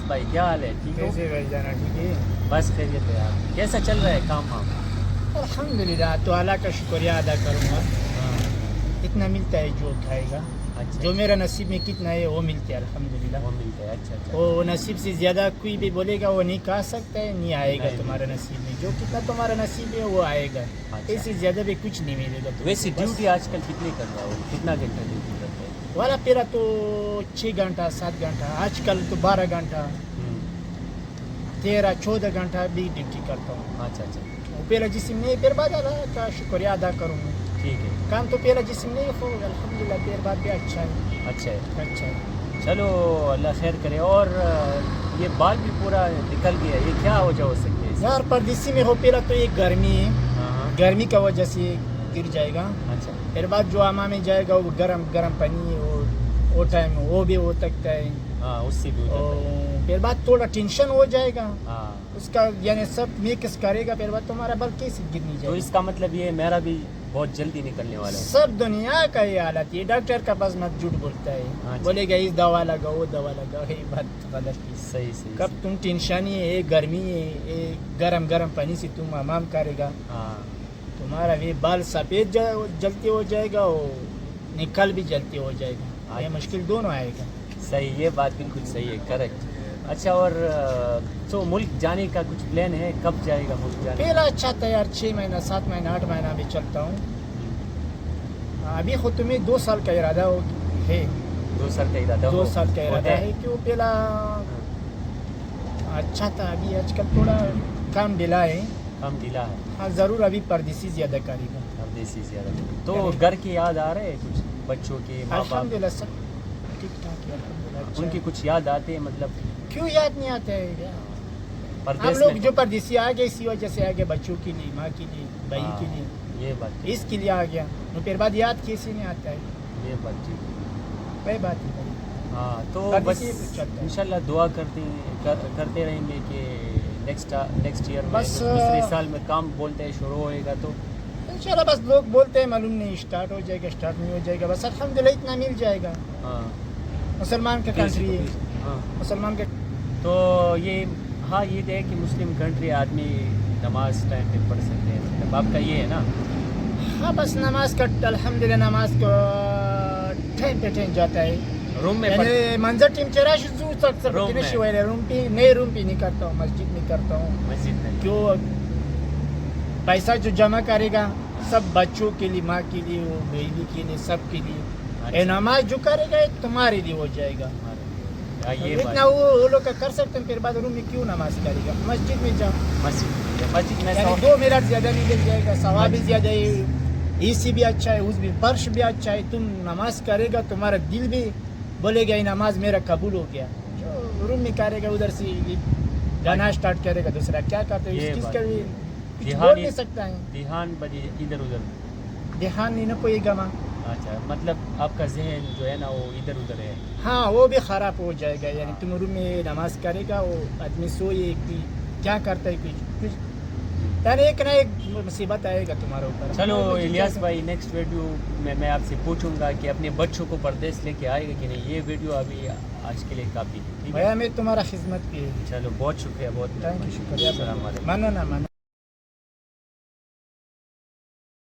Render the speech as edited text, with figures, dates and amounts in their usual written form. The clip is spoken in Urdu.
بھائی کیا حال ہے؟ ٹھیک ہو؟ کیسے بھائی جانا ٹھیک ہے؟ بس خیریت ہے یار. کیسا چل رہا ہے کام وام؟ الحمدللہ تو اللہ کا شکریہ ادا کروں گا. ہاں اتنا ملتا ہے جو کھائے گا. اچھا جو میرا نصیب میں کتنا ہے وہ ملتا ہے الحمدللہ. وہ ملتا ہے. اچھا اچھا. وہ نصیب سے زیادہ کوئی بھی بولے گا وہ نہیں کھا سکتا ہے, نہیں آئے گا نہیں. تمہارا نصیب میں. جو کتنا تمہارا نصیب ہے وہ آئے گا. اچھا. اس سے زیادہ بھی کچھ نہیں ملے گا. ویسے ڈیوٹی آج کل کتنی کر رہا ہو؟ کتنا گھنٹہ ڈیوٹی کرتے ہیں؟ والا پہلا تو 6 گھنٹہ 7 گھنٹہ, آج کل تو 12 گھنٹہ 13-14 گھنٹہ بھی ڈیوٹی کرتا ہوں. اچھا اچھا پہلا جسم نہیں, پھر بعد اللہ کا شکریہ ادا کروں گا. ٹھیک ہے. کام تو پہلا جسم نہیں ہو الحمدللہ, پھر بعد بھی اچھا ہے. اچھا ہے. اچھا ہے. چلو اللہ خیر کرے. اور یہ بال بھی پورا نکل گیا, یہ کیا وجہ ہو سکتی ہے؟ یار پردیسی میں ہو پہلا تو ایک گرمی ہے, ہاں. گرمی کا وجہ سے گر جائے گا. اچھا پھر بعد جو آما میں جائے گا وہ گرم پانی وہ ٹائم وہ بھی ہو سکتا ہے. ہاں اس سے بھی ہو جاتا ہے. پھر بعد تھوڑا ٹینشن ہو جائے گا ہاں اس کا, یعنی سب مکس کرے گا. پھر بعد تمہارا بل کیسے گرنی تو جائے اس کا مطلب یہ میرا بھی بہت جلدی نکلنے والا ہے. سب دنیا کا یہ حالت ہے. ڈاکٹر کا پاس مت جھوٹ بولتا ہے, ہاں جی. بولے گا اس دوا لگاؤ وہ دوا لگاؤ, یہ بات غلط ہے. صحیح صحیح. کب تم ٹینشن ہے, گرمی ہے, گرم پانی سے تم حمام کرے گا, ہاں تمہارا یہ بال سفید جلدی ہو جائے گا اور نکل بھی جلدی ہو جائے گا. یہ مشکل دونوں آئے گا. صحیح, یہ بات بالکل صحیح ہے, کریکٹ. اچھا, اور تو ملک جانے کا کچھ پلان ہے؟ کب جائے گا ملک جانے؟ پہلا اچھا تیار 6 مہینہ 7 مہینہ 8 مہینہ بھی چلتا ہوں. ابھی خود تمہیں 2 سال کا ارادہ ہے. 2 سال کا ارادہ 2 سال کا ارادہ ہے. کیوں پہلا اچھا تھا, ابھی آج کل تھوڑا کام ڈھیلا ہے. کام ڈھیلا ہے. ہاں ضرور, ابھی پردیسی زیادہ کرے گا. پردیسی زیادہ. تو گھر کی یاد آ رہے ہیں کچھ بچوں کے, ماں باپ الحمدللہ سب ٹھیک ٹھاک ہے الحمدللہ. ان کی کچھ یاد آتے ہیں؟ مطلب کیوں یاد نہیں آتا ہے؟ ہم پردیس لوگ میں جو پردیسی آ گئے اسی وجہ سے آ گئے, بچوں کے لیے, ماں کے لیے, بھائی کے لیے, یہ بات اس کے لیے آ گیا. پھر بعد یاد کیسے نہیں آتا ہے؟ یہ بات ٹھیک ہے. وہی بات ہے بھائی. ہاں تو بس انشاءاللہ دعا کرتے رہیں گے کہ نیکسٹ ایئر میں بس دوسرے سال میں کام بولتے ہیں شروع ہوئے گا تو انشاءاللہ. بس لوگ بولتے ہیں معلوم نہیں اسٹارٹ ہو جائے گا, اسٹارٹ نہیں ہو جائے گا. بس الحمدللہ اتنا مل جائے گا. ہاں مسلمان کا کنٹری ہے, ہاں. مسلمان کا. تو یہ ہاں یہ ہے کہ مسلم کنٹری, آدمی نماز ٹائم پہ پڑھ سکتے ہیں. مطلب آپ کا یہ ہے نا؟ ہاں بس نماز کا الحمدللہ نماز کو ٹائم پہ ٹائم جاتا ہے. روم میں یعنی منظر ٹیم چرا شو تک روم میں. روم پہ نئے روم پہ نہیں کرتا ہوں, مسجد میں کرتا ہوں. مسجد میں کیوں پیسہ جو جمع کرے گا سب بچوں کے لیے, ماں کے لیے, وہ بیوی کے لیے, سب کے لیے. اچھا. یہ نماز جو کرے گا تمہارے لیے ہو جائے گا. یہ اتنا وہ لوگ کر سکتے ہیں. پھر بعد روم میں کیوں نماز کرے گا؟ مسجد میں جاؤ. مسجد میں یعنی 2 منٹ زیادہ نہیں مل جائے گا, ثواب بھی زیادہ ہے, اے سی بھی اچھا ہے, اس بھی فرش بھی اچھا ہے. تم نماز کرے گا تمہارا دل بھی بولے گا یہ نماز میرا قبول ہو گیا. جو روم میں کرے گا ادھر سے گانا اسٹارٹ کرے گا, دوسرا کیا کرتے ہیں اس چیز کا بھی کچھ بول نہیں سکتا ہے. دھیان بجے ادھر ادھر دھیان نہیں نہ کوئی گما. اچھا, مطلب آپ کا ذہن جو ہے نا وہ ادھر ادھر ہے. ہاں وہ بھی خراب ہو جائے گا. یعنی تم روم میں نماز کرے گا, وہ آدمی سوئے کہ کیا کرتا ہے کچھ یعنی ایک نہ ایک مصیبت آئے گا تمہارے اوپر. چلو الیاس بھائی, نیکسٹ ویڈیو میں آپ سے پوچھوں گا کہ اپنے بچوں کو پردیس لے کے آئے گا کہ نہیں. یہ ویڈیو ابھی آج کے لیے کافی ہے. بھیا میں تمہارا خدمت کی. چلو بہت شکریہ, بہت تھینک یو, شکریہ. السلام علیکم. مانو نہ مانو.